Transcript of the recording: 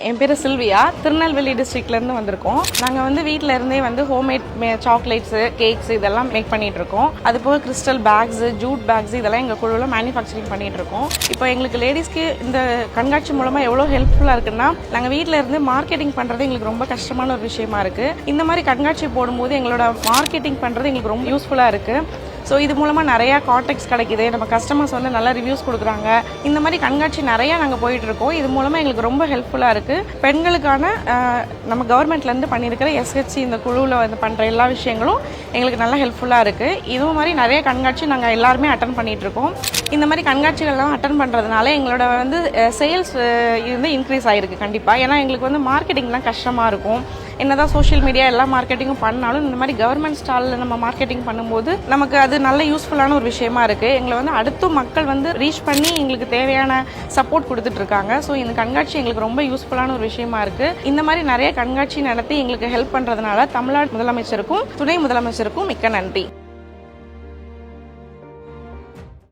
என் பேர் சில்வியா, திருநெல்வேலி டிஸ்ட்ரிக்ட்லேருந்து வந்திருக்கோம். நாங்கள் வந்து வீட்டில் இருந்தே வந்து ஹோம்மேட் சாக்லேட்ஸு, கேக்ஸ் இதெல்லாம் மேக் பண்ணிட்டு இருக்கோம். அது போக கிறிஸ்டல் பேக்ஸு, ஜூட் பேக்ஸ் இதெல்லாம் எங்கள் குழுவில் மேனுஃபேக்சரிங் பண்ணிட்டு இருக்கோம். இப்போ எங்களுக்கு லேடிஸ்க்கு இந்த கண்காட்சி மூலமாக எவ்வளோ ஹெல்ப்ஃபுல்லாக இருக்குன்னா, நாங்கள் வீட்டில் இருந்து மார்க்கெட்டிங் பண்ணுறது எங்களுக்கு ரொம்ப கஷ்டமான ஒரு விஷயமா இருக்குது. இந்த மாதிரி கண்காட்சி போடும்போது எங்களோட மார்க்கெட்டிங் பண்ணுறது எங்களுக்கு ரொம்ப யூஸ்ஃபுல்லாக இருக்குது. ஸோ இது மூலமாக நிறையா கான்டாக்ட்ஸ் கிடைக்குது. நம்ம கஸ்டமர்ஸ் வந்து நல்ல ரிவ்யூஸ் கொடுக்குறாங்க. இந்த மாதிரி கண்காட்சி நிறையா நாங்கள் போயிட்டுருக்கோம். இது மூலமாக எங்களுக்கு ரொம்ப ஹெல்ப்ஃபுல்லாக இருக்குது. பெண்களுக்கான நம்ம கவர்மெண்ட்லேருந்து பண்ணியிருக்கிற SHC இந்த குழுவில் வந்து பண்ணுற எல்லா விஷயங்களும் எங்களுக்கு நல்லா ஹெல்ப்ஃபுல்லாக இருக்குது. இது மாதிரி நிறைய கண்காட்சி நாங்கள் எல்லாருமே அட்டன் பண்ணிகிட்ருக்கோம். இந்த மாதிரி கண்காட்சிகள்லாம் அட்டன் பண்ணுறதுனால எங்களோட வந்து சேல்ஸ் வந்து இன்க்ரீஸ் ஆகிருக்கு கண்டிப்பாக. ஏன்னா எங்களுக்கு வந்து மார்க்கெட்டிங்லாம் கஷ்டமாக இருக்கும். என்னதான் சோஷியல் மீடியா எல்லா மார்க்கெட்டிங்கும் பண்ணாலும் இந்த மாதிரி கவர்மெண்ட் ஸ்டாலில் நம்ம மார்க்கெட்டிங் பண்ணும்போது நமக்கு அது நல்ல யூஸ்ஃபுல்லான ஒரு விஷயமா இருக்குது. எங்களை வந்து அடுத்த மக்கள் வந்து ரீச் பண்ணி எங்களுக்கு தேவையான சப்போர்ட் கொடுத்துட்ருக்காங்க. ஸோ இந்த கண்காட்சி எங்களுக்கு ரொம்ப யூஸ்ஃபுல்லான ஒரு விஷயமா இருக்குது. இந்த மாதிரி நிறைய கண்காட்சி நடத்தி எங்களுக்கு ஹெல்ப் பண்ணுறதுனால தமிழ்நாடு முதலமைச்சருக்கும் துணை முதலமைச்சருக்கும் மிக்க நன்றி.